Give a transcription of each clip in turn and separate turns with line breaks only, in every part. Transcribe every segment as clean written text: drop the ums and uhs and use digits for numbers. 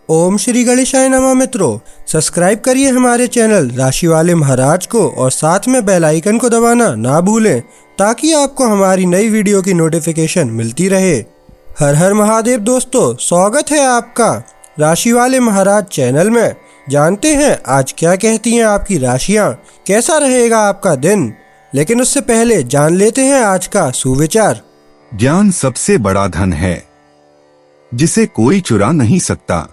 ओम श्री गणेशाय नमः। मित्रों, सब्सक्राइब करिए हमारे चैनल राशि वाले महाराज को और साथ में बेल आइकन को दबाना ना भूलें ताकि आपको हमारी नई वीडियो की नोटिफिकेशन मिलती रहे। हर हर महादेव दोस्तों, स्वागत है आपका राशि वाले महाराज चैनल में। जानते हैं आज क्या कहती हैं आपकी राशियां, कैसा रहेगा आपका दिन। लेकिन उससे पहले जान लेते हैं आज का सुविचार।
ज्ञान सबसे बड़ा धन है जिसे कोई चुरा नहीं सकता।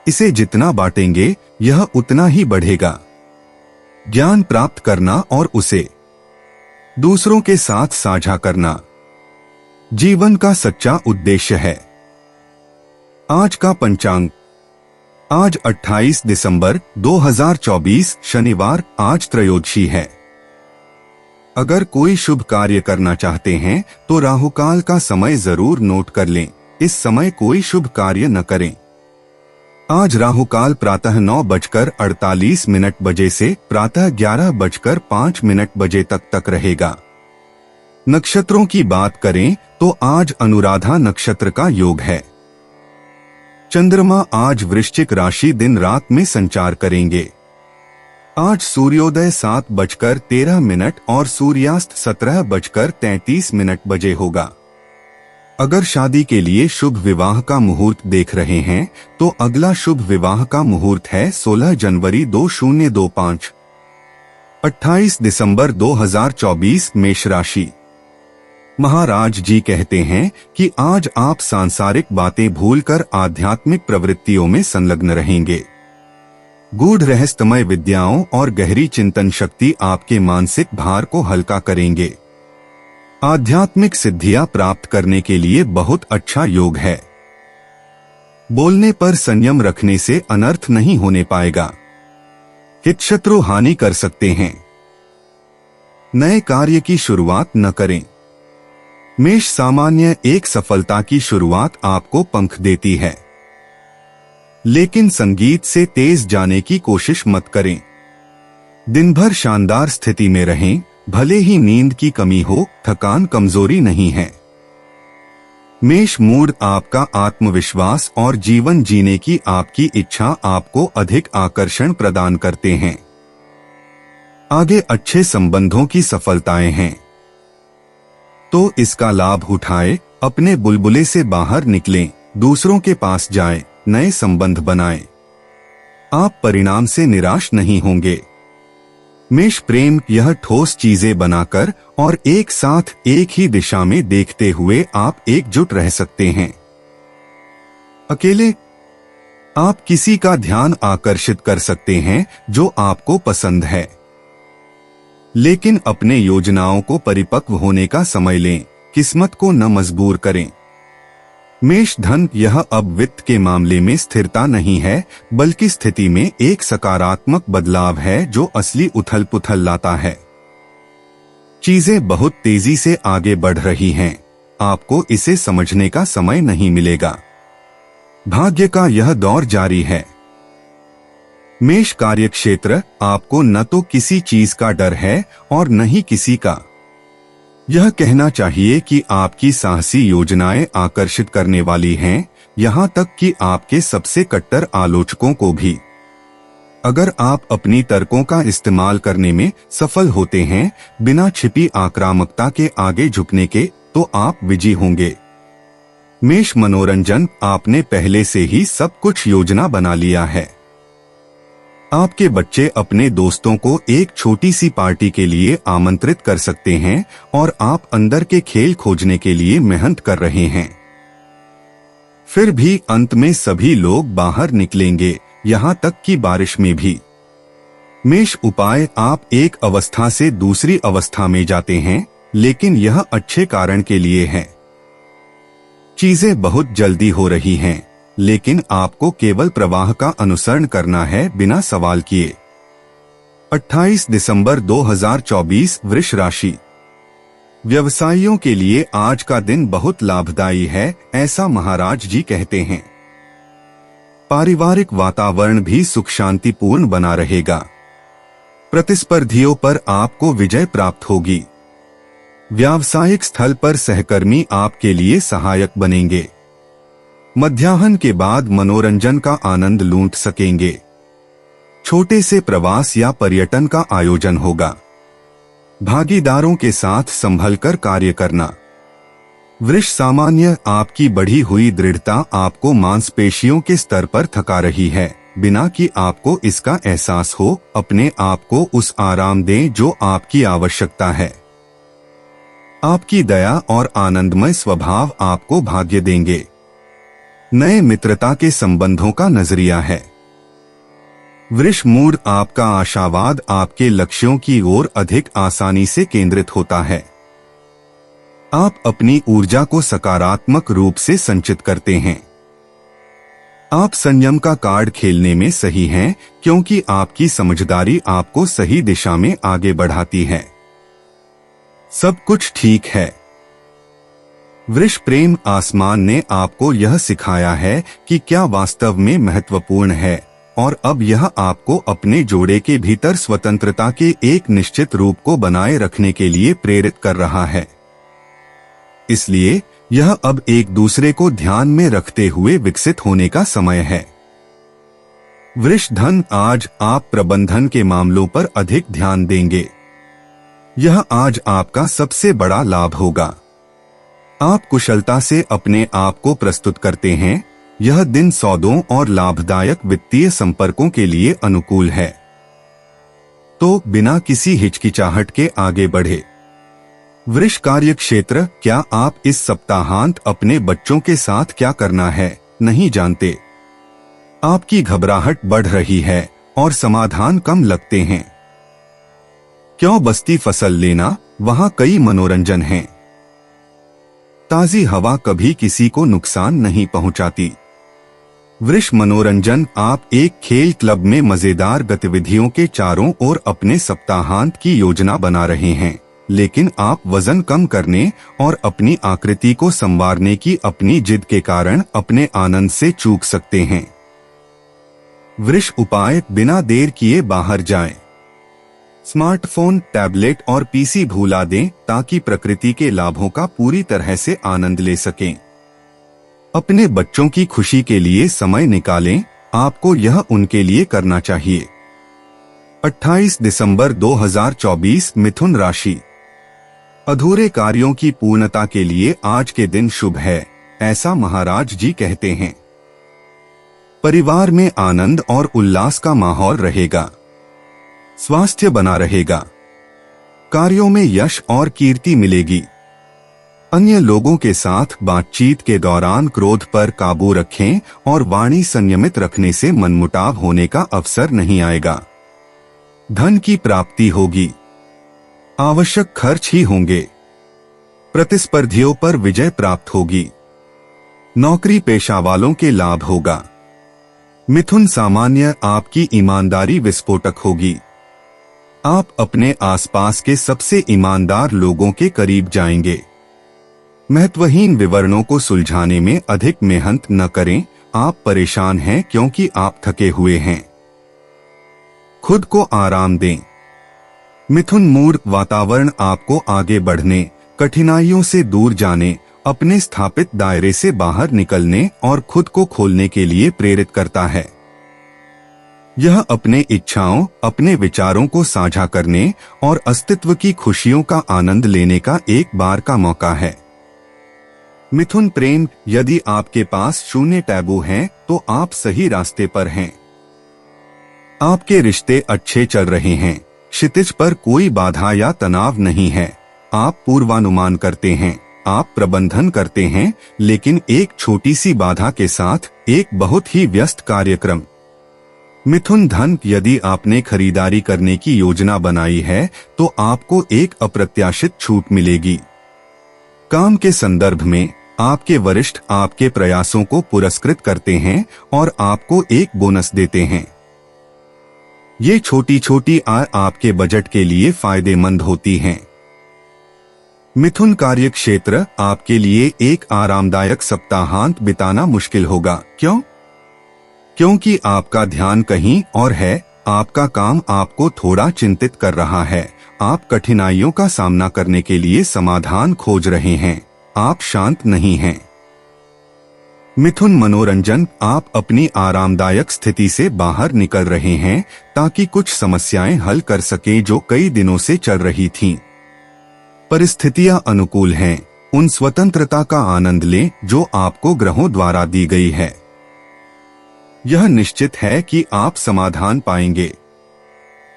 इसे जितना बांटेंगे यह उतना ही बढ़ेगा। ज्ञान प्राप्त करना और उसे दूसरों के साथ साझा करना जीवन का सच्चा उद्देश्य है। आज का पंचांग, आज 28 दिसंबर 2024 शनिवार, आज त्रयोदशी है। अगर कोई शुभ कार्य करना चाहते हैं तो राहुकाल का समय जरूर नोट कर लें। इस समय कोई शुभ कार्य न करें। आज राहुकाल प्रातः 9:48 बजे से प्रातः 11:05 बजे तक रहेगा। नक्षत्रों की बात करें तो आज अनुराधा नक्षत्र का योग है। चंद्रमा आज वृश्चिक राशि दिन रात में संचार करेंगे। आज सूर्योदय 7:13 और सूर्यास्त 17:33 बजे होगा। अगर शादी के लिए शुभ विवाह का मुहूर्त देख रहे हैं तो अगला शुभ विवाह का मुहूर्त है 16 जनवरी 2025। 28 दिसंबर 2024 मेष राशि। महाराज जी कहते हैं कि आज आप सांसारिक बातें भूलकर आध्यात्मिक प्रवृत्तियों में संलग्न रहेंगे। गूढ़ रहस्यमय विद्याओं और गहरी चिंतन शक्ति आपके मानसिक भार को हल्का करेंगे। आध्यात्मिक सिद्धियां प्राप्त करने के लिए बहुत अच्छा योग है। बोलने पर संयम रखने से अनर्थ नहीं होने पाएगा। हितशत्रु हानि कर सकते हैं। नए कार्य की शुरुआत न करें। मेष सामान्य एक सफलता की शुरुआत आपको पंख देती है, लेकिन संगीत से तेज जाने की कोशिश मत करें। दिन भर शानदार स्थिति में रहें, भले ही नींद की कमी हो, थकान कमजोरी नहीं है। मेष मूड आपका आत्मविश्वास और जीवन जीने की आपकी इच्छा आपको अधिक आकर्षण प्रदान करते हैं। आगे अच्छे संबंधों की सफलताएं हैं, तो इसका लाभ उठाएं। अपने बुलबुले से बाहर निकलें, दूसरों के पास जाएं, नए संबंध बनाएं। आप परिणाम से निराश नहीं होंगे। मेष प्रेम, यह ठोस चीजें बनाकर और एक साथ एक ही दिशा में देखते हुए आप एकजुट रह सकते हैं। अकेले आप किसी का ध्यान आकर्षित कर सकते हैं जो आपको पसंद है, लेकिन अपने योजनाओं को परिपक्व होने का समय लें, किस्मत को न मजबूर करें। मेष धन, यह अब वित्त के मामले में स्थिरता नहीं है बल्कि स्थिति में एक सकारात्मक बदलाव है जो असली उथल पुथल लाता है। चीजें बहुत तेजी से आगे बढ़ रही हैं, आपको इसे समझने का समय नहीं मिलेगा। भाग्य का यह दौर जारी है। मेष कार्यक्षेत्र, आपको न तो किसी चीज का डर है और न ही किसी का। यह कहना चाहिए कि आपकी साहसी योजनाएं आकर्षित करने वाली हैं, यहां तक कि आपके सबसे कट्टर आलोचकों को भी। अगर आप अपनी तर्कों का इस्तेमाल करने में सफल होते हैं बिना छिपी आक्रामकता के आगे झुकने के, तो आप विजयी होंगे। मेष मनोरंजन, आपने पहले से ही सब कुछ योजना बना लिया है। आपके बच्चे अपने दोस्तों को एक छोटी सी पार्टी के लिए आमंत्रित कर सकते हैं और आप अंदर के खेल खोजने के लिए मेहनत कर रहे हैं। फिर भी अंत में सभी लोग बाहर निकलेंगे, यहां तक कि बारिश में भी। मेष उपाय, आप एक अवस्था से दूसरी अवस्था में जाते हैं, लेकिन यह अच्छे कारण के लिए है। चीजें बहुत जल्दी हो रही हैं, लेकिन आपको केवल प्रवाह का अनुसरण करना है बिना सवाल किए। 28 दिसंबर 2024 वृष राशि। व्यवसायियों के लिए आज का दिन बहुत लाभदायी है, ऐसा महाराज जी कहते हैं। पारिवारिक वातावरण भी सुख शांतिपूर्ण बना रहेगा। प्रतिस्पर्धियों पर आपको विजय प्राप्त होगी। व्यावसायिक स्थल पर सहकर्मी आपके लिए सहायक बनेंगे। मध्याह्न के बाद मनोरंजन का आनंद लूट सकेंगे। छोटे से प्रवास या पर्यटन का आयोजन होगा। भागीदारों के साथ संभलकर कार्य करना। वृष सामान्य, आपकी बढ़ी हुई दृढ़ता आपको मांसपेशियों के स्तर पर थका रही है। बिना कि आपको इसका एहसास हो, अपने आप को उस आराम दें जो आपकी आवश्यकता है। आपकी दया और आनंदमय स्वभाव आपको भाग्य देंगे। नए मित्रता के संबंधों का नजरिया है। वृष मूड, आपका आशावाद आपके लक्ष्यों की ओर अधिक आसानी से केंद्रित होता है। आप अपनी ऊर्जा को सकारात्मक रूप से संचित करते हैं। आप संयम का कार्ड खेलने में सही हैं, क्योंकि आपकी समझदारी आपको सही दिशा में आगे बढ़ाती है। सब कुछ ठीक है। वृष प्रेम, आसमान ने आपको यह सिखाया है कि क्या वास्तव में महत्वपूर्ण है, और अब यह आपको अपने जोड़े के भीतर स्वतंत्रता के एक निश्चित रूप को बनाए रखने के लिए प्रेरित कर रहा है। इसलिए यह अब एक दूसरे को ध्यान में रखते हुए विकसित होने का समय है। वृष धन, आज आप प्रबंधन के मामलों पर अधिक ध्यान देंगे। यह आज आपका सबसे बड़ा लाभ होगा। आप कुशलता से अपने आप को प्रस्तुत करते हैं। यह दिन सौदों और लाभदायक वित्तीय संपर्कों के लिए अनुकूल है। तो बिना किसी हिचकिचाहट के आगे बढ़े। वृष कार्य क्षेत्र, क्या आप इस सप्ताहांत अपने बच्चों के साथ क्या करना है नहीं जानते। आपकी घबराहट बढ़ रही है और समाधान कम लगते हैं। क्यों बस्ती फसल लेना, वहां कई मनोरंजन हैं। ताजी हवा कभी किसी को नुकसान नहीं पहुंचाती। वृष मनोरंजन, आप एक खेल क्लब में मजेदार गतिविधियों के चारों ओर अपने सप्ताहांत की योजना बना रहे हैं, लेकिन आप वजन कम करने और अपनी आकृति को संवारने की अपनी जिद के कारण अपने आनंद से चूक सकते हैं। वृष उपाय, बिना देर किए बाहर जाएं। स्मार्टफोन, टैबलेट और पीसी भुला दें ताकि प्रकृति के लाभों का पूरी तरह से आनंद ले सकें। अपने बच्चों की खुशी के लिए समय निकालें, आपको यह उनके लिए करना चाहिए। 28 दिसंबर 2024, मिथुन राशि। अधूरे कार्यों की पूर्णता के लिए आज के दिन शुभ है, ऐसा महाराज जी कहते हैं। परिवार में आनंद और उल्लास का माहौल रहेगा। स्वास्थ्य बना रहेगा। कार्यों में यश और कीर्ति मिलेगी। अन्य लोगों के साथ बातचीत के दौरान क्रोध पर काबू रखें और वाणी संयमित रखने से मनमुटाव होने का अवसर नहीं आएगा। धन की प्राप्ति होगी। आवश्यक खर्च ही होंगे। प्रतिस्पर्धियों पर विजय प्राप्त होगी। नौकरी पेशा वालों के लाभ होगा। मिथुन सामान्य, आपकी ईमानदारी विस्फोटक होगी। आप अपने आसपास के सबसे ईमानदार लोगों के करीब जाएंगे। महत्वहीन विवरणों को सुलझाने में अधिक मेहनत न करें। आप परेशान हैं क्योंकि आप थके हुए हैं। खुद को आराम दें। मिथुन मूड, वातावरण आपको आगे बढ़ने, कठिनाइयों से दूर जाने, अपने स्थापित दायरे से बाहर निकलने और खुद को खोलने के लिए प्रेरित करता है। यह अपने इच्छाओं, अपने विचारों को साझा करने और अस्तित्व की खुशियों का आनंद लेने का एक बार का मौका है। मिथुन प्रेम, यदि आपके पास शून्य टैबू हैं, तो आप सही रास्ते पर हैं। आपके रिश्ते अच्छे चल रहे हैं। क्षितिज पर कोई बाधा या तनाव नहीं है। आप पूर्वानुमान करते हैं, आप प्रबंधन करते हैं, लेकिन एक छोटी सी बाधा के साथ एक बहुत ही व्यस्त कार्यक्रम। मिथुन धन, यदि आपने खरीदारी करने की योजना बनाई है तो आपको एक अप्रत्याशित छूट मिलेगी। काम के संदर्भ में आपके वरिष्ठ आपके प्रयासों को पुरस्कृत करते हैं और आपको एक बोनस देते हैं। ये छोटी छोटी आय आपके बजट के लिए फायदेमंद होती हैं। मिथुन कार्य क्षेत्र, आपके लिए एक आरामदायक सप्ताहांत बिताना मुश्किल होगा। क्यों? क्योंकि आपका ध्यान कहीं और है। आपका काम आपको थोड़ा चिंतित कर रहा है। आप कठिनाइयों का सामना करने के लिए समाधान खोज रहे हैं। आप शांत नहीं हैं। मिथुन मनोरंजन, आप अपनी आरामदायक स्थिति से बाहर निकल रहे हैं ताकि कुछ समस्याएं हल कर सकें जो कई दिनों से चल रही थीं। परिस्थितियां अनुकूल हैं, उन स्वतंत्रता का आनंद लें जो आपको ग्रहों द्वारा दी गई है। यह निश्चित है कि आप समाधान पाएंगे।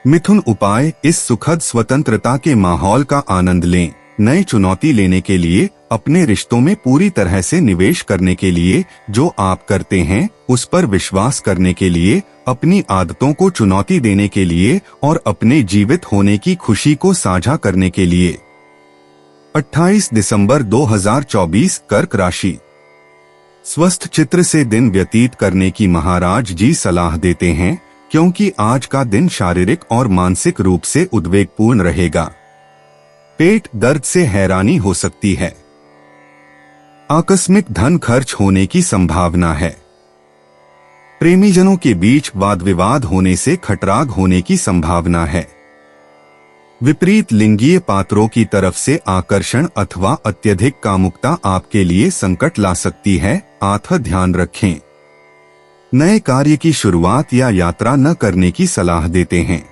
मिथुन उपाय, इस सुखद स्वतंत्रता के माहौल का आनंद लें। नई चुनौती लेने के लिए, अपने रिश्तों में पूरी तरह से निवेश करने के लिए, जो आप करते हैं उस पर विश्वास करने के लिए, अपनी आदतों को चुनौती देने के लिए और अपने जीवित होने की खुशी को साझा करने के लिए। 28 दिसंबर 2024 कर्क राशि। स्वस्थ चित्र से दिन व्यतीत करने की महाराज जी सलाह देते हैं, क्योंकि आज का दिन शारीरिक और मानसिक रूप से उद्वेगपूर्ण रहेगा। पेट दर्द से हैरानी हो सकती है। आकस्मिक धन खर्च होने की संभावना है। प्रेमीजनों के बीच वाद विवाद होने से खटराग होने की संभावना है। विपरीत लिंगीय पात्रों की तरफ से आकर्षण अथवा अत्यधिक कामुकता आपके लिए संकट ला सकती है, अतः ध्यान रखें। नए कार्य की शुरुआत या यात्रा न करने की सलाह देते हैं।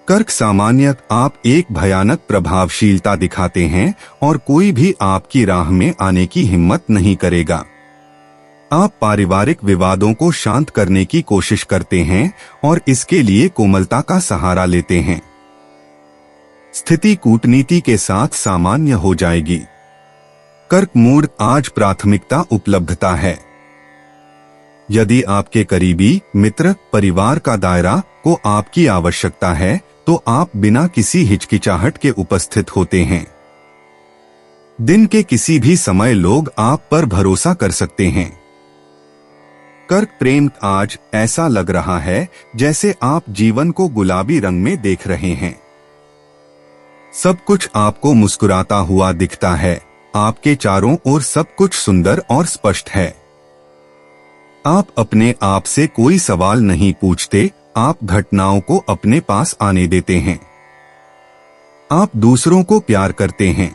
कर्क सामान्य, आप एक भयानक प्रभावशीलता दिखाते हैं और कोई भी आपकी राह में आने की हिम्मत नहीं करेगा। आप पारिवारिक विवादों को शांत करने की कोशिश करते हैं और इसके लिए कोमलता का सहारा लेते हैं। स्थिति कूटनीति के साथ सामान्य हो जाएगी। कर्क मूड, आज प्राथमिकता उपलब्धता है। यदि आपके करीबी मित्र, परिवार का दायरा को आपकी आवश्यकता है तो आप बिना किसी हिचकिचाहट के उपस्थित होते हैं। दिन के किसी भी समय लोग आप पर भरोसा कर सकते हैं। कर्क प्रेम, आज ऐसा लग रहा है जैसे आप जीवन को गुलाबी रंग में देख रहे हैं। सब कुछ आपको मुस्कुराता हुआ दिखता है। आपके चारों ओर सब कुछ सुंदर और स्पष्ट है। आप अपने आप से कोई सवाल नहीं पूछते, आप घटनाओं को अपने पास आने देते हैं। आप दूसरों को प्यार करते हैं।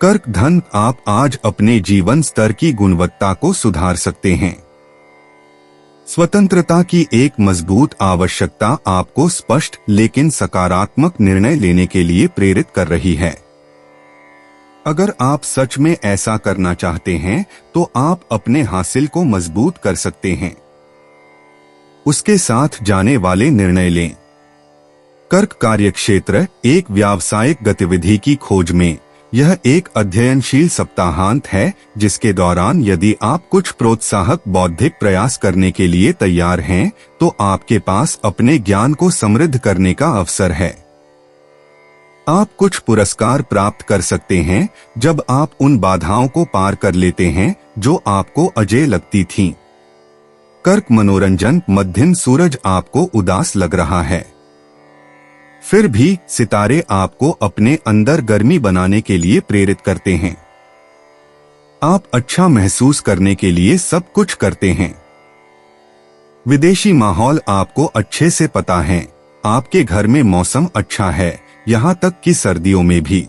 कर्क धन, आप आज अपने जीवन स्तर की गुणवत्ता को सुधार सकते हैं। स्वतंत्रता की एक मजबूत आवश्यकता आपको स्पष्ट लेकिन सकारात्मक निर्णय लेने के लिए प्रेरित कर रही है। अगर आप सच में ऐसा करना चाहते हैं तो आप अपने हासिल को मजबूत कर सकते हैं। उसके साथ जाने वाले निर्णय लें। कर्क कार्यक्षेत्र, एक व्यावसायिक गतिविधि की खोज में। यह एक अध्ययनशील सप्ताहांत है जिसके दौरान यदि आप कुछ प्रोत्साहक बौद्धिक प्रयास करने के लिए तैयार हैं तो आपके पास अपने ज्ञान को समृद्ध करने का अवसर है। आप कुछ पुरस्कार प्राप्त कर सकते हैं जब आप उन बाधाओं को पार कर लेते हैं जो आपको अजेय लगती थीं। कर्क मनोरंजन, मध्यम सूरज आपको उदास लग रहा है। फिर भी सितारे आपको अपने अंदर गर्मी बनाने के लिए प्रेरित करते हैं। आप अच्छा महसूस करने के लिए सब कुछ करते हैं। विदेशी माहौल आपको अच्छे से पता है। आपके घर में मौसम अच्छा है, यहाँ तक कि सर्दियों में भी।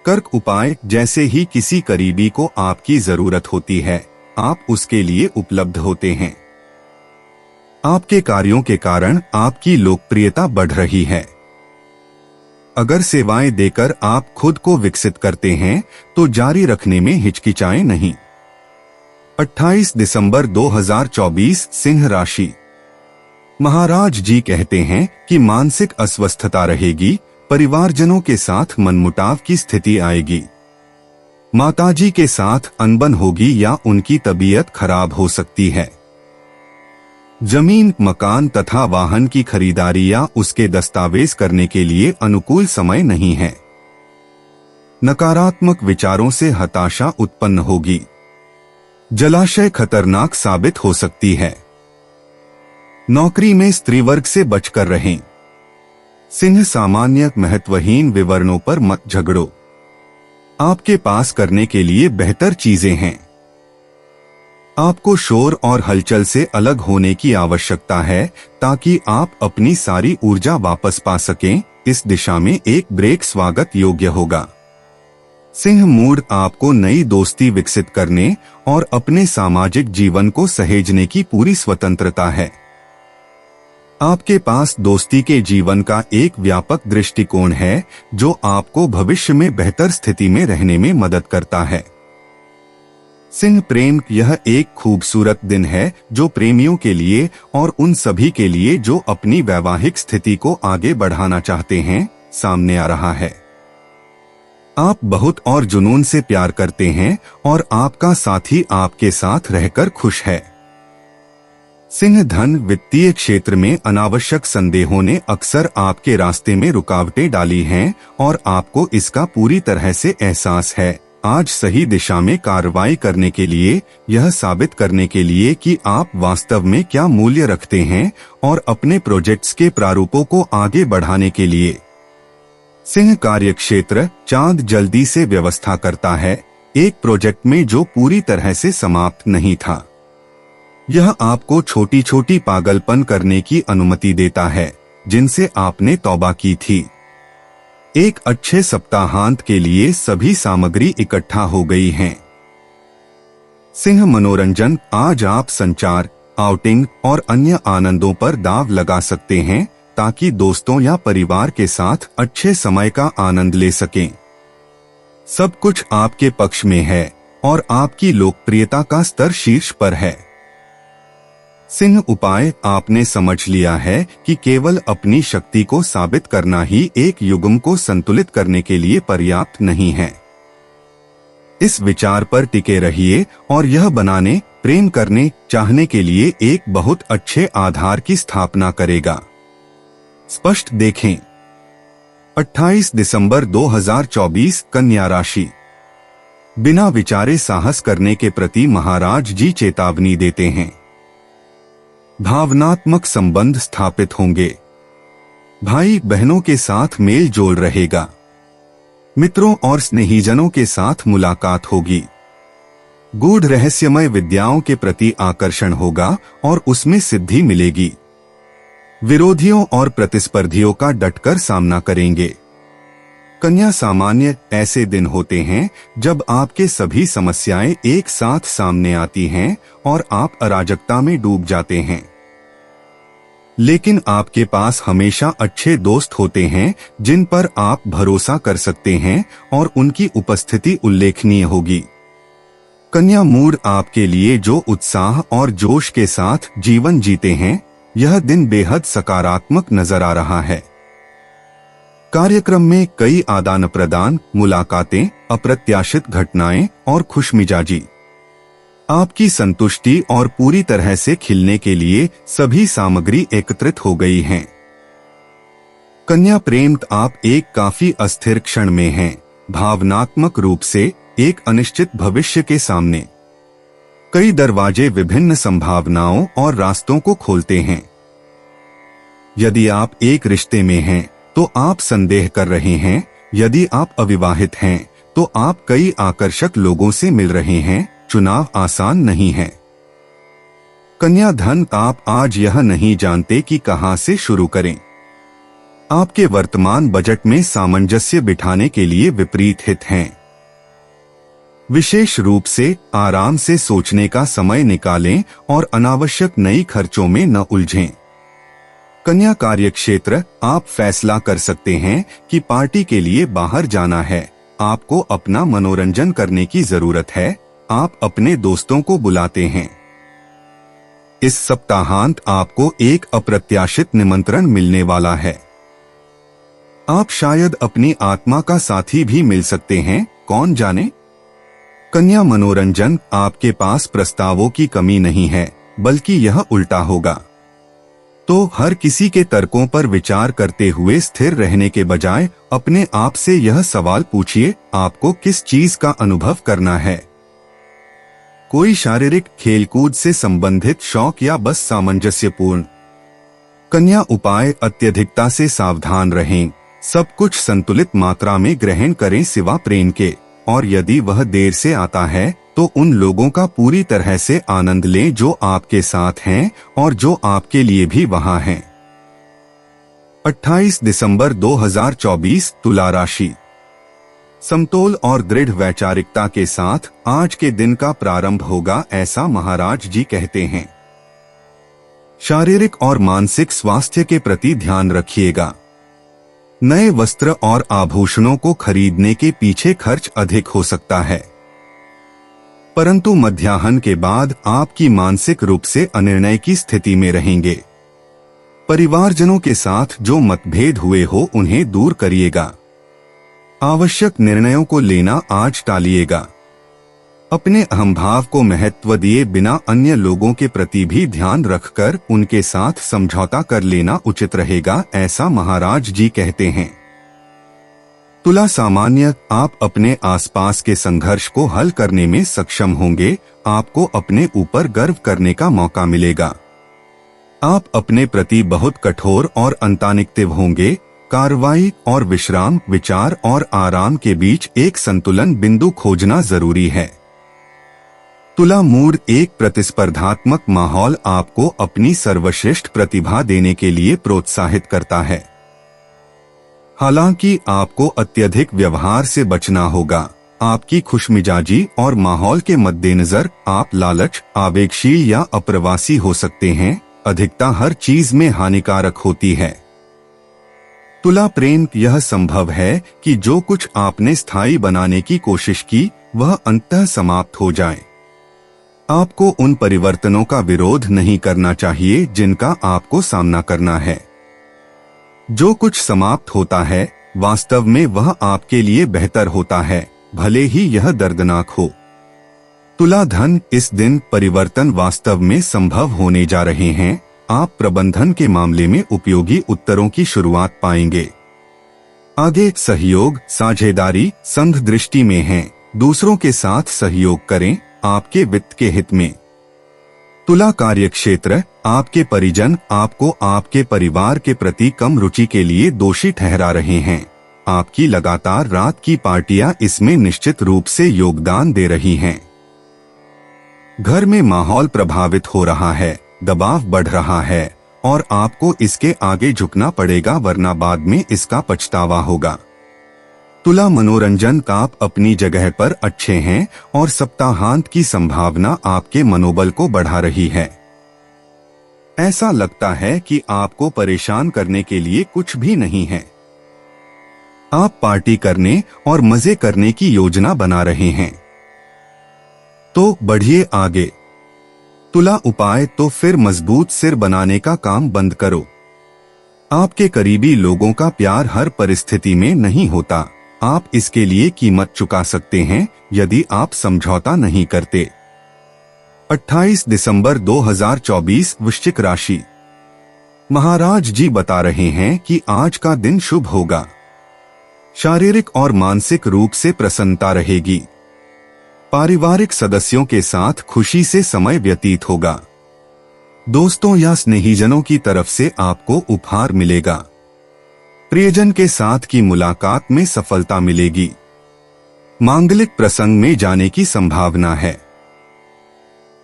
कर्क उपाय, जैसे ही किसी करीबी को आपकी जरूरत होती है आप उसके लिए उपलब्ध होते हैं। आपके कार्यों के कारण आपकी लोकप्रियता बढ़ रही है। अगर सेवाएं देकर आप खुद को विकसित करते हैं तो जारी रखने में हिचकिचाएं नहीं। 28 दिसंबर 2024 सिंह राशि। महाराज जी कहते हैं कि मानसिक अस्वस्थता रहेगी, परिवारजनों के साथ मनमुटाव की स्थिति आएगी। माताजी के साथ अनबन होगी या उनकी तबीयत खराब हो सकती है। जमीन, मकान तथा वाहन की खरीदारी या उसके दस्तावेज करने के लिए अनुकूल समय नहीं है। नकारात्मक विचारों से हताशा उत्पन्न होगी। जलाशय खतरनाक साबित हो सकती है। नौकरी में स्त्री वर्ग से बचकर रहें। सिंह सामान्य, महत्वहीन विवरणों पर मत झगड़ो। आपके पास करने के लिए बेहतर चीजें हैं। आपको शोर और हलचल से अलग होने की आवश्यकता है ताकि आप अपनी सारी ऊर्जा वापस पा सकें। इस दिशा में एक ब्रेक स्वागत योग्य होगा। सिंह मूड आपको नई दोस्ती विकसित करने और अपने सामाजिक जीवन को सहेजने की पूरी स्वतंत्रता है। आपके पास दोस्ती के जीवन का एक व्यापक दृष्टिकोण है जो आपको भविष्य में बेहतर स्थिति में रहने में मदद करता है। सिंह प्रेम, यह एक खूबसूरत दिन है जो प्रेमियों के लिए और उन सभी के लिए जो अपनी वैवाहिक स्थिति को आगे बढ़ाना चाहते हैं, सामने आ रहा है। आप बहुत और जुनून से प्यार करते हैं और आपका साथी आपके साथ रहकर खुश है। सिंह धन वित्तीय क्षेत्र में अनावश्यक संदेहों ने अक्सर आपके रास्ते में रुकावटें डाली हैं और आपको इसका पूरी तरह से एहसास है। आज सही दिशा में कार्रवाई करने के लिए, यह साबित करने के लिए कि आप वास्तव में क्या मूल्य रखते हैं और अपने प्रोजेक्ट्स के प्रारूपों को आगे बढ़ाने के लिए। सिंह कार्यक्षेत्र, चांद जल्दी से व्यवस्था करता है एक प्रोजेक्ट में जो पूरी तरह से समाप्त नहीं था। यह आपको छोटी छोटी पागलपन करने की अनुमति देता है जिनसे आपने तौबा की थी। एक अच्छे सप्ताहांत के लिए सभी सामग्री इकट्ठा हो गई हैं। सिंह मनोरंजन, आज आप संचार, आउटिंग और अन्य आनंदों पर दाव लगा सकते हैं ताकि दोस्तों या परिवार के साथ अच्छे समय का आनंद ले सकें। सब कुछ आपके पक्ष में है और आपकी लोकप्रियता का स्तर शीर्ष पर है। सिंह उपाय, आपने समझ लिया है कि केवल अपनी शक्ति को साबित करना ही एक युग्म को संतुलित करने के लिए पर्याप्त नहीं है। इस विचार पर टिके रहिए और यह बनाने, प्रेम करने, चाहने के लिए एक बहुत अच्छे आधार की स्थापना करेगा। स्पष्ट देखें। 28 दिसंबर 2024, कन्या राशि। बिना विचारे साहस करने के प्रति महाराज जी चेतावनी देते हैं। भावनात्मक संबंध स्थापित होंगे। भाई बहनों के साथ मेल जोल रहेगा। मित्रों और स्नेहीजनों के साथ मुलाकात होगी। गूढ़ रहस्यमय विद्याओं के प्रति आकर्षण होगा और उसमें सिद्धि मिलेगी। विरोधियों और प्रतिस्पर्धियों का डटकर सामना करेंगे। कन्या सामान्य, ऐसे दिन होते हैं जब आपके सभी समस्याएं एक साथ सामने आती हैं और आप अराजकता में डूब जाते हैं। लेकिन आपके पास हमेशा अच्छे दोस्त होते हैं जिन पर आप भरोसा कर सकते हैं और उनकी उपस्थिति उल्लेखनीय होगी। कन्या मूड, आपके लिए जो उत्साह और जोश के साथ जीवन जीते हैं, यह दिन बेहद सकारात्मक नजर आ रहा है। कार्यक्रम में कई आदान प्रदान, मुलाकातें, अप्रत्याशित घटनाएं और खुशमिजाजी। आपकी संतुष्टि और पूरी तरह से खिलने के लिए सभी सामग्री एकत्रित हो गई हैं। कन्या प्रेम, आप एक काफी अस्थिर क्षण में हैं, भावनात्मक रूप से एक अनिश्चित भविष्य के सामने। कई दरवाजे विभिन्न संभावनाओं और रास्तों को खोलते हैं। यदि आप एक रिश्ते में हैं तो आप संदेह कर रहे हैं। यदि आप अविवाहित हैं तो आप कई आकर्षक लोगों से मिल रहे हैं। चुनाव आसान नहीं है। कन्या धन, आप आज यह नहीं जानते कि कहां से शुरू करें। आपके वर्तमान बजट में सामंजस्य बिठाने के लिए विपरीत हित हैं। विशेष रूप से आराम से सोचने का समय निकालें और अनावश्यक नई खर्चों में न उलझें। कन्या कार्यक्षेत्र, आप फैसला कर सकते हैं कि पार्टी के लिए बाहर जाना है। आपको अपना मनोरंजन करने की जरूरत है। आप अपने दोस्तों को बुलाते हैं। इस सप्ताहांत आपको एक अप्रत्याशित निमंत्रण मिलने वाला है। आप शायद अपनी आत्मा का साथी भी मिल सकते हैं, कौन जाने। कन्या मनोरंजन, आपके पास प्रस्तावों की कमी नहीं है, बल्कि यह उल्टा होगा। तो हर किसी के तर्कों पर विचार करते हुए स्थिर रहने के बजाय अपने आप से यह सवाल पूछिए, आपको किस चीज का अनुभव करना है। कोई शारीरिक, खेलकूद से संबंधित शौक या बस सामंजस्यपूर्ण। कन्या उपाय, अत्यधिकता से सावधान रहें। सब कुछ संतुलित मात्रा में ग्रहण करें सिवा प्रेम के, और यदि वह देर से आता है तो उन लोगों का पूरी तरह से आनंद लें जो आपके साथ हैं और जो आपके लिए भी वहां हैं। 28 दिसंबर 2024, तुला राशि। समतोल और दृढ़ वैचारिकता के साथ आज के दिन का प्रारंभ होगा, ऐसा महाराज जी कहते हैं। शारीरिक और मानसिक स्वास्थ्य के प्रति ध्यान रखिएगा। नए वस्त्र और आभूषणों को खरीदने के पीछे खर्च अधिक हो सकता है, परंतु मध्याह्न के बाद आपकी मानसिक रूप से अनिर्णय की स्थिति में रहेंगे। परिवारजनों के साथ जो मतभेद हुए हो उन्हें दूर करिएगा। आवश्यक निर्णयों को लेना आज टालिएगा। अपने अहंभाव को महत्व दिए बिना अन्य लोगों के प्रति भी ध्यान रखकर उनके साथ समझौता कर लेना उचित रहेगा, ऐसा महाराज जी कहते हैं। तुला सामान्य, आप अपने आसपास के संघर्ष को हल करने में सक्षम होंगे। आपको अपने ऊपर गर्व करने का मौका मिलेगा। आप अपने प्रति बहुत कठोर और अंतानिक्तिव होंगे। कार्रवाई और विश्राम, विचार और आराम के बीच एक संतुलन बिंदु खोजना जरूरी है। तुला मूड, एक प्रतिस्पर्धात्मक माहौल आपको अपनी सर्वश्रेष्ठ प्रतिभा देने के लिए प्रोत्साहित करता है। हालांकि आपको अत्यधिक व्यवहार से बचना होगा। आपकी खुशमिजाजी और माहौल के मद्देनजर आप लालच, आवेगशील या अप्रवासी हो सकते हैं। अधिकता हर चीज में हानिकारक होती है। तुला प्रेम, यह संभव है कि जो कुछ आपने स्थायी बनाने की कोशिश की वह अंततः समाप्त हो जाए। आपको उन परिवर्तनों का विरोध नहीं करना चाहिए जिनका आपको सामना करना है। जो कुछ समाप्त होता है वास्तव में वह आपके लिए बेहतर होता है, भले ही यह दर्दनाक हो। तुला धन, इस दिन परिवर्तन वास्तव में संभव होने जा रहे हैं। आप प्रबंधन के मामले में उपयोगी उत्तरों की शुरुआत पाएंगे। आगे सहयोग, साझेदारी, संघ दृष्टि में है। दूसरों के साथ सहयोग करें, आपके वित्त के हित में। तुला कार्यक्षेत्र, आपके परिजन आपको आपके परिवार के प्रति कम रुचि के लिए दोषी ठहरा रहे हैं। आपकी लगातार रात की पार्टियां इसमें निश्चित रूप से योगदान दे रही हैं। घर में माहौल प्रभावित हो रहा है, दबाव बढ़ रहा है और आपको इसके आगे झुकना पड़ेगा, वरना बाद में इसका पछतावा होगा। तुला मनोरंजन, आप अपनी जगह पर अच्छे हैं और सप्ताहांत की संभावना आपके मनोबल को बढ़ा रही है। ऐसा लगता है कि आपको परेशान करने के लिए कुछ भी नहीं है। आप पार्टी करने और मजे करने की योजना बना रहे हैं। तो बढ़िए आगे। तुला उपाय, तो फिर मजबूत सिर बनाने का काम बंद करो। आपके करीबी लोगों का प्यार हर परिस्थिति में नहीं होता। आप इसके लिए कीमत चुका सकते हैं यदि आप समझौता नहीं करते। 28 दिसंबर 2024, वृश्चिक राशि। महाराज जी बता रहे हैं कि आज का दिन शुभ होगा। शारीरिक और मानसिक रूप से प्रसन्नता रहेगी। पारिवारिक सदस्यों के साथ खुशी से समय व्यतीत होगा। दोस्तों या स्नेहीजनों की तरफ से आपको उपहार मिलेगा। प्रियजन के साथ की मुलाकात में सफलता मिलेगी। मांगलिक प्रसंग में जाने की संभावना है।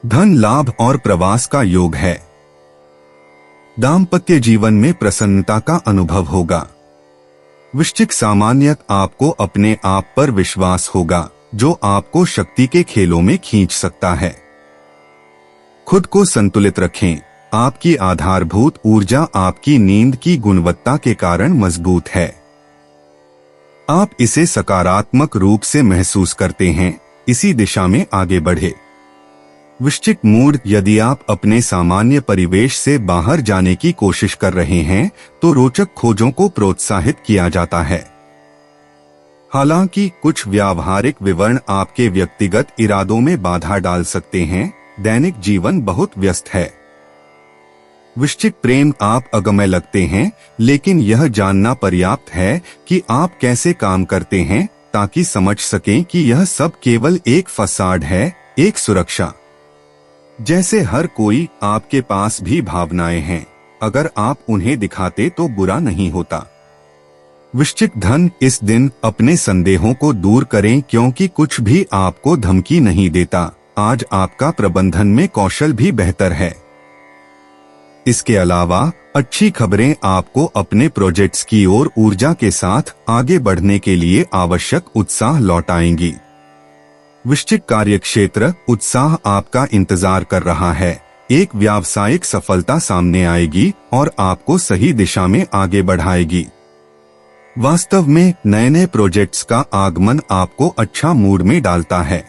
धन लाभ और प्रवास का योग है। दाम्पत्य जीवन में प्रसन्नता का अनुभव होगा। वृश्चिक सामान्य, आपको अपने आप पर विश्वास होगा जो आपको शक्ति के खेलों में खींच सकता है। खुद को संतुलित रखें। आपकी आधारभूत ऊर्जा आपकी नींद की गुणवत्ता के कारण मजबूत है। आप इसे सकारात्मक रूप से महसूस करते हैं। इसी दिशा में आगे बढ़े। वृश्चिक मूड, यदि आप अपने सामान्य परिवेश से बाहर जाने की कोशिश कर रहे हैं तो रोचक खोजों को प्रोत्साहित किया जाता है। हालांकि कुछ व्यावहारिक विवरण आपके व्यक्तिगत इरादों में बाधा डाल सकते हैं। दैनिक जीवन बहुत व्यस्त है। वृश्चिक प्रेम, आप अगम्य लगते हैं, लेकिन यह जानना पर्याप्त है कि आप कैसे काम करते हैं ताकि समझ सकें कि यह सब केवल एक फसाड है, एक सुरक्षा। जैसे हर कोई, आपके पास भी भावनाएं हैं। अगर आप उन्हें दिखाते तो बुरा नहीं होता। वृश्चिक धन, इस दिन अपने संदेहों को दूर करें क्योंकि कुछ भी आपको धमकी नहीं देता। आज आपका प्रबंधन में कौशल भी बेहतर है। इसके अलावा अच्छी खबरें आपको अपने प्रोजेक्ट्स की ओर ऊर्जा के साथ आगे बढ़ने के लिए आवश्यक उत्साह लौटाएंगी। वृश्चिक कार्यक्षेत्र, उत्साह आपका इंतजार कर रहा है। एक व्यावसायिक सफलता सामने आएगी और आपको सही दिशा में आगे बढ़ाएगी। वास्तव में नए नए प्रोजेक्ट्स का आगमन आपको अच्छा मूड में डालता है,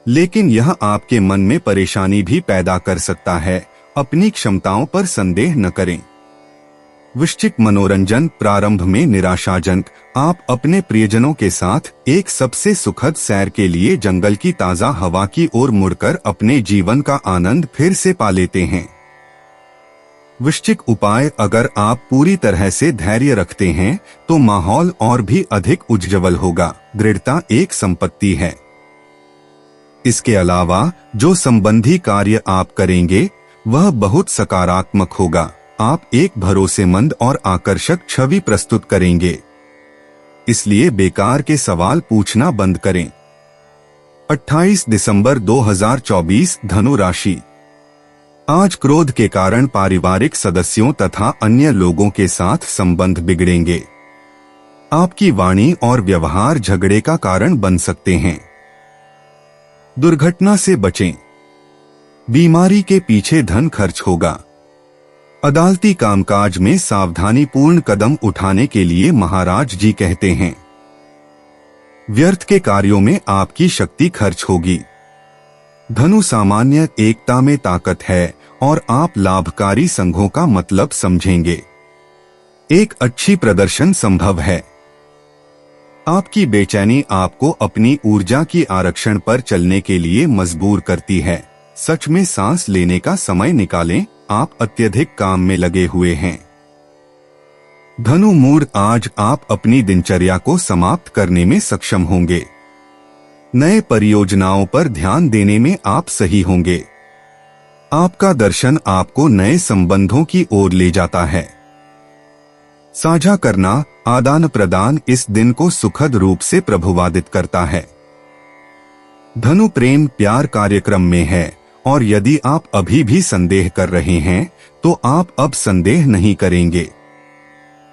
लेकिन यह आपके मन में परेशानी भी पैदा कर सकता है। अपनी क्षमताओं पर संदेह न करें। वृश्चिक मनोरंजन, प्रारंभ में निराशाजनक। आप अपने प्रियजनों के साथ एक सबसे सुखद सैर के लिए जंगल की ताजा हवा की ओर मुड़कर अपने जीवन का आनंद फिर से पा लेते हैं। वृश्चिक उपाय, अगर आप पूरी तरह से धैर्य रखते हैं तो माहौल और भी अधिक उज्ज्वल होगा। दृढ़ता एक संपत्ति है। इसके अलावा जो संबंधी कार्य आप करेंगे वह बहुत सकारात्मक होगा। आप एक भरोसेमंद और आकर्षक छवि प्रस्तुत करेंगे, इसलिए बेकार के सवाल पूछना बंद करें। 28 दिसंबर 2024, धनु राशि। आज क्रोध के कारण पारिवारिक सदस्यों तथा अन्य लोगों के साथ संबंध बिगड़ेंगे। आपकी वाणी और व्यवहार झगड़े का कारण बन सकते हैं। दुर्घटना से बचें। बीमारी के पीछे धन खर्च होगा। अदालती कामकाज में सावधानीपूर्ण कदम उठाने के लिए महाराज जी कहते हैं। व्यर्थ के कार्यों में आपकी शक्ति खर्च होगी। धनु, सामान्य एकता में ताकत है और आप लाभकारी संघों का मतलब समझेंगे। एक अच्छी प्रदर्शन संभव है। आपकी बेचैनी आपको अपनी ऊर्जा की आरक्षण पर चलने के लिए मजबूर करती है। सच में सांस लेने का समय निकालें, आप अत्यधिक काम में लगे हुए हैं। धनु मूड, आज आप अपनी दिनचर्या को समाप्त करने में सक्षम होंगे। नए परियोजनाओं पर ध्यान देने में आप सही होंगे। आपका दर्शन आपको नए संबंधों की ओर ले जाता है। साझा करना, आदान प्रदान इस दिन को सुखद रूप से प्रभावित करता है। धनु, प्रेम प्यार कार्यक्रम में है और यदि आप अभी भी संदेह कर रहे हैं तो आप अब संदेह नहीं करेंगे।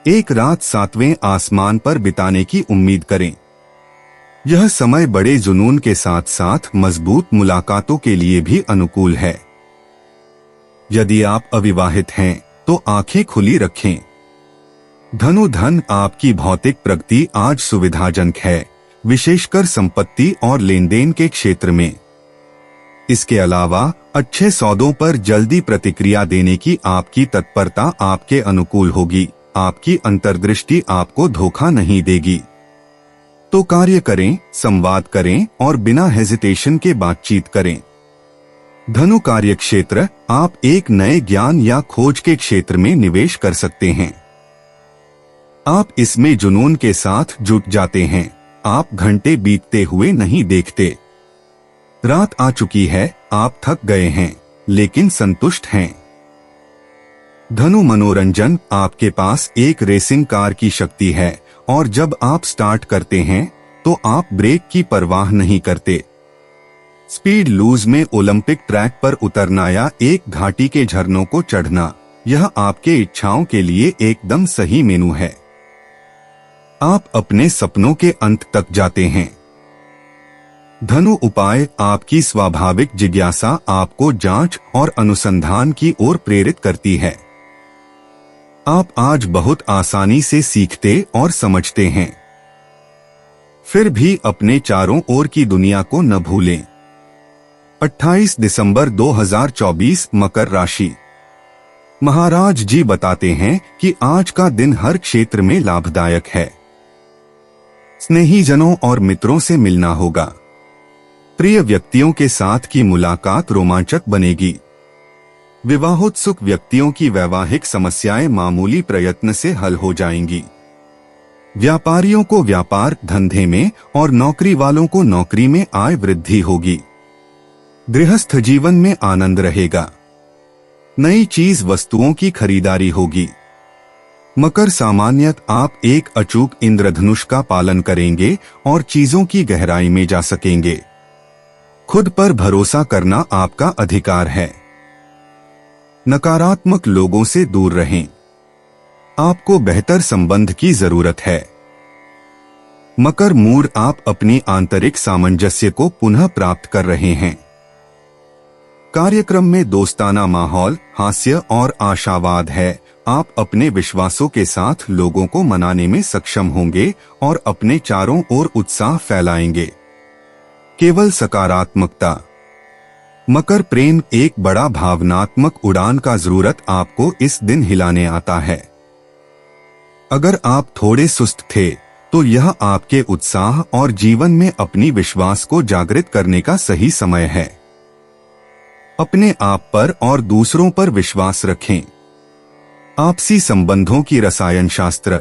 एक रात 7वें आसमान पर बिताने की उम्मीद करें। यह समय बड़े जुनून के साथ साथ मजबूत मुलाकातों के लिए भी अनुकूल है। यदि आप अविवाहित हैं तो आंखें खुली रखें। धनु, धन, आपकी भौतिक प्रगति आज सुविधाजनक है, विशेषकर संपत्ति और लेनदेन के क्षेत्र में। इसके अलावा अच्छे सौदों पर जल्दी प्रतिक्रिया देने की आपकी तत्परता आपके अनुकूल होगी। आपकी अंतर्दृष्टि आपको धोखा नहीं देगी। तो कार्य करें, संवाद करें और बिना हेजिटेशन के बातचीत करें। धनु कार्यक्षेत्र, आप एक नए ज्ञान या खोज के क्षेत्र में निवेश कर सकते हैं। आप इसमें जुनून के साथ जुट जाते हैं। आप घंटे बीतते हुए नहीं देखते। रात आ चुकी है, आप थक गए हैं लेकिन संतुष्ट हैं। धनु मनोरंजन, आपके पास एक रेसिंग कार की शक्ति है और जब आप स्टार्ट करते हैं तो आप ब्रेक की परवाह नहीं करते। स्पीड लूज में ओलंपिक ट्रैक पर उतरना या एक घाटी के झरनों को चढ़ना, यह आपके इच्छाओं के लिए एकदम सही मेनू है। आप अपने सपनों के अंत तक जाते हैं। धनु उपाय, आपकी स्वाभाविक जिज्ञासा आपको जांच और अनुसंधान की ओर प्रेरित करती है। आप आज बहुत आसानी से सीखते और समझते हैं। फिर भी अपने चारों ओर की दुनिया को न भूलें। 28 दिसंबर 2024, मकर राशि। महाराज जी बताते हैं कि आज का दिन हर क्षेत्र में लाभदायक है। स्नेहीजनों और मित्रों से मिलना होगा। प्रिय व्यक्तियों के साथ की मुलाकात रोमांचक बनेगी। विवाहोत्सुक व्यक्तियों की वैवाहिक समस्याएं मामूली प्रयत्न से हल हो जाएंगी। व्यापारियों को व्यापार धंधे में और नौकरी वालों को नौकरी में आय वृद्धि होगी। गृहस्थ जीवन में आनंद रहेगा। नई चीज वस्तुओं की खरीदारी होगी। मकर सामान्यत, आप एक अचूक इंद्रधनुष का पालन करेंगे और चीजों की गहराई में जा सकेंगे। खुद पर भरोसा करना आपका अधिकार है। नकारात्मक लोगों से दूर रहें। आपको बेहतर संबंध की जरूरत है। मकर मूड, आप अपनी आंतरिक सामंजस्य को पुनः प्राप्त कर रहे हैं। कार्यक्रम में दोस्ताना माहौल, हास्य और आशावाद है। आप अपने विश्वासों के साथ लोगों को मनाने में सक्षम होंगे और अपने चारों ओर उत्साह फैलाएंगे। केवल सकारात्मकता। मकर प्रेम, एक बड़ा भावनात्मक उड़ान का जरूरत आपको इस दिन हिलाने आता है। अगर आप थोड़े सुस्त थे तो यह आपके उत्साह और जीवन में अपनी विश्वास को जागृत करने का सही समय है। अपने आप पर और दूसरों पर विश्वास रखें। आपसी संबंधों की रसायन शास्त्र।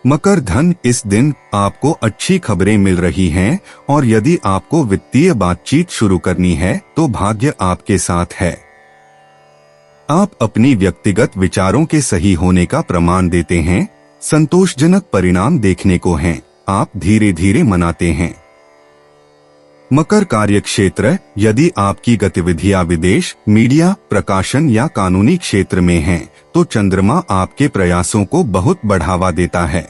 मकर धन, इस दिन आपको अच्छी खबरें मिल रही हैं और यदि आपको वित्तीय बातचीत शुरू करनी है तो भाग्य आपके साथ है। आप अपनी व्यक्तिगत विचारों के सही होने का प्रमाण देते हैं। संतोषजनक परिणाम देखने को हैं। आप धीरे धीरे मनाते हैं। मकर कार्यक्षेत्र, यदि आपकी गतिविधियां विदेश, मीडिया, प्रकाशन या कानूनी क्षेत्र में हैं, तो चंद्रमा आपके प्रयासों को बहुत बढ़ावा देता है।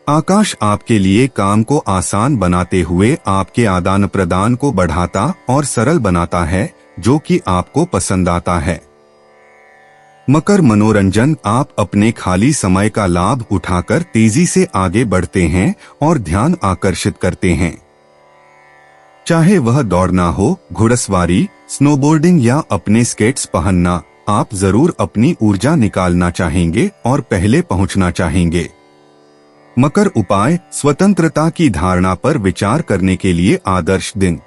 आकाश आपके लिए काम को आसान बनाते हुए आपके आदान प्रदान को बढ़ाता और सरल बनाता है, जो कि आपको पसंद आता है। मकर मनोरंजन, आप अपने खाली समय का लाभ उठाकर तेजी से आगे बढ़ते हैं और ध्यान आकर्षित करते हैं। चाहे वह दौड़ना हो, घुड़सवारी, स्नोबोर्डिंग या अपने स्केट्स पहनना, आप जरूर अपनी ऊर्जा निकालना चाहेंगे और पहले पहुंचना चाहेंगे। मकर उपाय, स्वतंत्रता की धारणा पर विचार करने के लिए आदर्श दिन।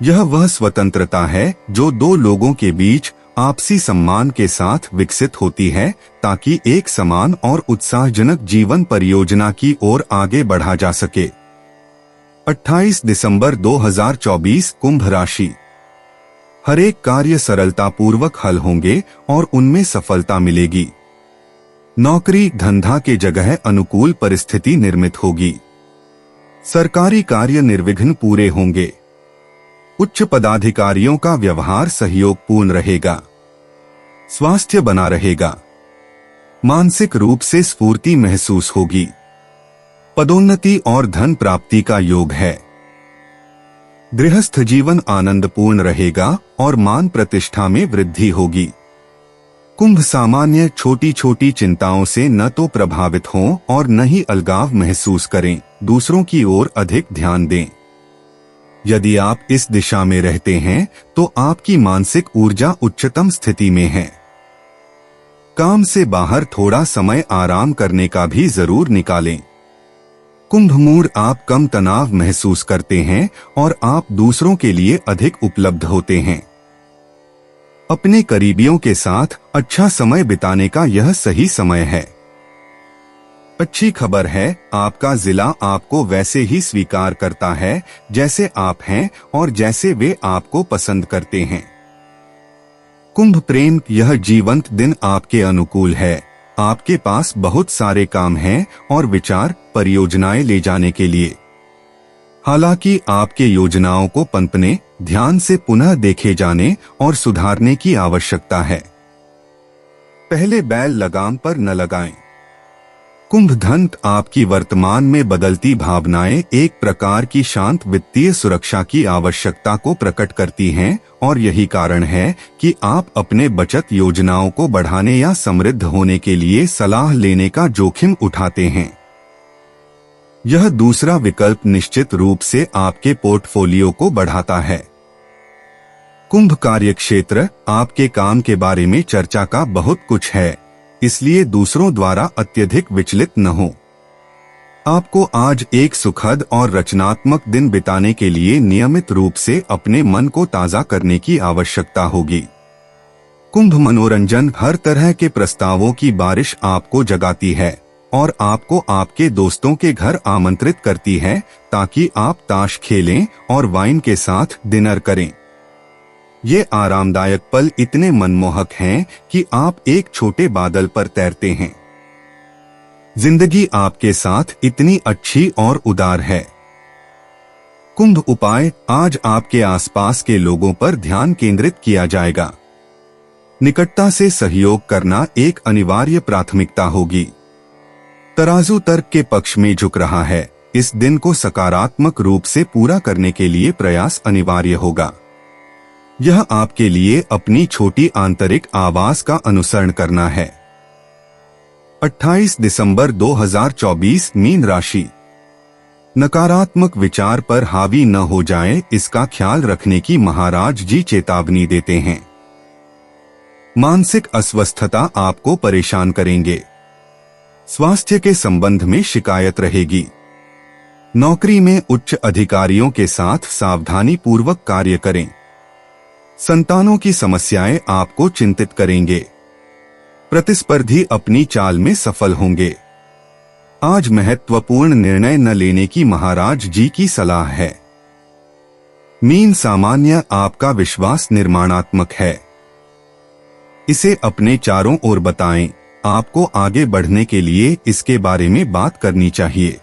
यह वह स्वतंत्रता है जो दो लोगों के बीच आपसी सम्मान के साथ विकसित होती है, ताकि एक समान और उत्साहजनक जीवन परियोजना की ओर आगे बढ़ा जा सके। 28 दिसंबर 2024, कुंभ राशि। हर एक कार्य सरलतापूर्वक हल होंगे और उनमें सफलता मिलेगी। नौकरी धंधा के जगह अनुकूल परिस्थिति निर्मित होगी। सरकारी कार्य निर्विघ्न पूरे होंगे। उच्च पदाधिकारियों का व्यवहार सहयोगपूर्ण रहेगा। स्वास्थ्य बना रहेगा। मानसिक रूप से स्फूर्ति महसूस होगी। पदोन्नति और धन प्राप्ति का योग है। गृहस्थ जीवन आनंदपूर्ण रहेगा और मान प्रतिष्ठा में वृद्धि होगी। कुंभ सामान्य छोटी छोटी चिंताओं से न तो प्रभावित हों और न ही अलगाव महसूस करें। दूसरों की ओर अधिक ध्यान दें। यदि आप इस दिशा में रहते हैं तो आपकी मानसिक ऊर्जा उच्चतम स्थिति में है। काम से बाहर थोड़ा समय आराम करने का भी जरूर निकालें। कुंभ मूड, आप कम तनाव महसूस करते हैं और आप दूसरों के लिए अधिक उपलब्ध होते हैं। अपने करीबियों के साथ अच्छा समय बिताने का यह सही समय है। अच्छी खबर है, आपका जिला आपको वैसे ही स्वीकार करता है जैसे आप हैं और जैसे वे आपको पसंद करते हैं। कुंभ प्रेम, यह जीवंत दिन आपके अनुकूल है। आपके पास बहुत सारे काम हैं और विचार, परियोजनाएं ले जाने के लिए। हालांकि आपके योजनाओं को पनपने, ध्यान से पुनः देखे जाने और सुधारने की आवश्यकता है। पहले बैल लगाम पर न लगाएं। कुंभ धन, आपकी वर्तमान में बदलती भावनाएं एक प्रकार की शांत वित्तीय सुरक्षा की आवश्यकता को प्रकट करती हैं और यही कारण है कि आप अपने बचत योजनाओं को बढ़ाने या समृद्ध होने के लिए सलाह लेने का जोखिम उठाते हैं। यह दूसरा विकल्प निश्चित रूप से आपके पोर्टफोलियो को बढ़ाता है। कुंभ कार्यक्षेत्र, आपके काम के बारे में चर्चा का बहुत कुछ है, इसलिए दूसरों द्वारा अत्यधिक विचलित न हो। आपको आज एक सुखद और रचनात्मक दिन बिताने के लिए नियमित रूप से अपने मन को ताज़ा करने की आवश्यकता होगी। कुंभ मनोरंजन, हर तरह के प्रस्तावों की बारिश आपको जगाती है और आपको आपके दोस्तों के घर आमंत्रित करती है ताकि आप ताश खेलें और वाइन के साथ डिनर करें। ये आरामदायक पल इतने मनमोहक हैं कि आप एक छोटे बादल पर तैरते हैं। जिंदगी आपके साथ इतनी अच्छी और उदार है। कुंभ उपाय, आज आपके आसपास के लोगों पर ध्यान केंद्रित किया जाएगा। निकटता से सहयोग करना एक अनिवार्य प्राथमिकता होगी। तराजू तर्क के पक्ष में झुक रहा है। इस दिन को सकारात्मक रूप से पूरा करने के लिए प्रयास अनिवार्य होगा। यह आपके लिए अपनी छोटी आंतरिक आवाज का अनुसरण करना है। 28 दिसंबर 2024 मीन राशि। नकारात्मक विचार पर हावी न हो जाए, इसका ख्याल रखने की महाराज जी चेतावनी देते हैं। मानसिक अस्वस्थता आपको परेशान करेंगे। स्वास्थ्य के संबंध में शिकायत रहेगी। नौकरी में उच्च अधिकारियों के साथ सावधानी पूर्वक कार्य करें। संतानों की समस्याएं आपको चिंतित करेंगे। प्रतिस्पर्धी अपनी चाल में सफल होंगे। आज महत्वपूर्ण निर्णय न लेने की महाराज जी की सलाह है। मीन सामान्य, आपका विश्वास निर्माणात्मक है। इसे अपने चारों ओर बताएं। आपको आगे बढ़ने के लिए इसके बारे में बात करनी चाहिए।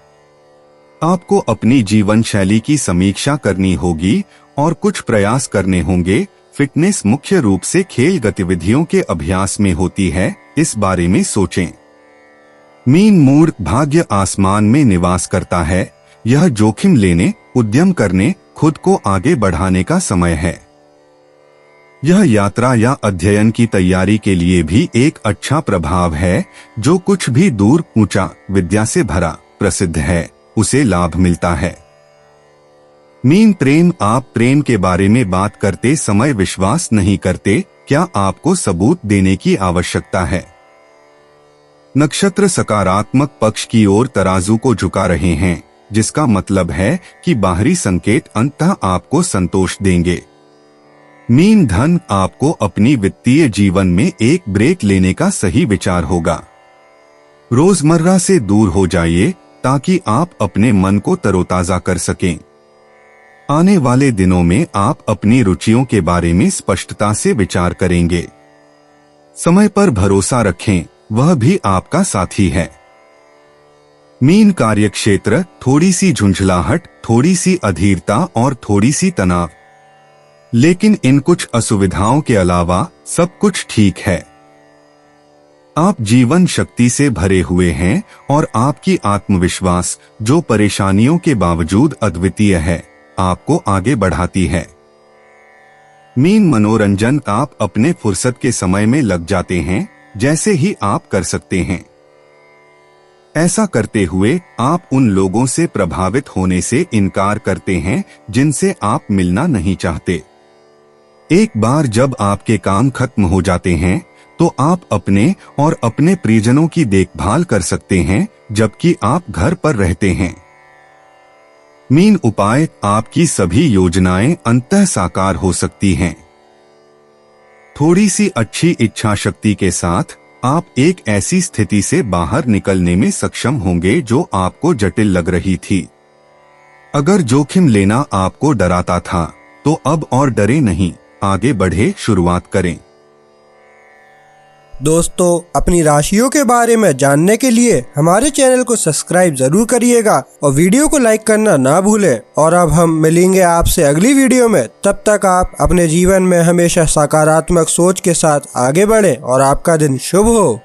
आपको अपनी जीवन शैली की समीक्षा करनी होगी और कुछ प्रयास करने होंगे। फिटनेस मुख्य रूप से खेल गतिविधियों के अभ्यास में होती है, इस बारे में सोचें। मीन मूड, भाग्य आसमान में निवास करता है। यह जोखिम लेने, उद्यम करने, खुद को आगे बढ़ाने का समय है। यह यात्रा या अध्ययन की तैयारी के लिए भी एक अच्छा प्रभाव है। जो कुछ भी दूर, ऊंचा, विद्या से भरा, प्रसिद्ध है, उसे लाभ मिलता है। मीन प्रेम, आप प्रेम के बारे में बात करते समय विश्वास नहीं करते। क्या आपको सबूत देने की आवश्यकता है? नक्षत्र सकारात्मक पक्ष की ओर तराजू को झुका रहे हैं, जिसका मतलब है कि बाहरी संकेत अंततः आपको संतोष देंगे। मीन धन, आपको अपनी वित्तीय जीवन में एक ब्रेक लेने का सही विचार होगा। रोजमर्रा से दूर हो जाइए ताकि आप अपने मन को तरोताजा कर सकें। आने वाले दिनों में आप अपनी रुचियों के बारे में स्पष्टता से विचार करेंगे। समय पर भरोसा रखें, वह भी आपका साथी है। मीन कार्यक्षेत्र, थोड़ी सी झुंझलाहट, थोड़ी सी अधीरता और थोड़ी सी तनाव, लेकिन इन कुछ असुविधाओं के अलावा सब कुछ ठीक है। आप जीवन शक्ति से भरे हुए हैं और आपकी आत्मविश्वास, जो परेशानियों के बावजूद अद्वितीय है, आपको आगे बढ़ाती है। मीन मनोरंजन, आप अपने फुर्सत के समय में लग जाते हैं, जैसे ही आप कर सकते हैं। ऐसा करते हुए आप उन लोगों से प्रभावित होने से इनकार करते हैं जिनसे आप मिलना नहीं चाहते। एक बार जब आपके काम खत्म हो जाते हैं तो आप अपने और अपने परिजनों की देखभाल कर सकते हैं, जबकि आप घर पर रहते हैं। मीन उपाय, आपकी सभी योजनाएं अंततः साकार हो सकती हैं। थोड़ी सी अच्छी इच्छा शक्ति के साथ आप एक ऐसी स्थिति से बाहर निकलने में सक्षम होंगे जो आपको जटिल लग रही थी। अगर जोखिम लेना आपको डराता था तो अब और डरे नहीं, आगे बढ़े, शुरुआत करें।
दोस्तों, अपनी राशियों के बारे में जानने के लिए हमारे चैनल को सब्सक्राइब जरूर करिएगा और वीडियो को लाइक करना ना भूलें। और अब हम मिलेंगे आपसे अगली वीडियो में। तब तक आप अपने जीवन में हमेशा सकारात्मक सोच के साथ आगे बढ़ें और आपका दिन शुभ हो।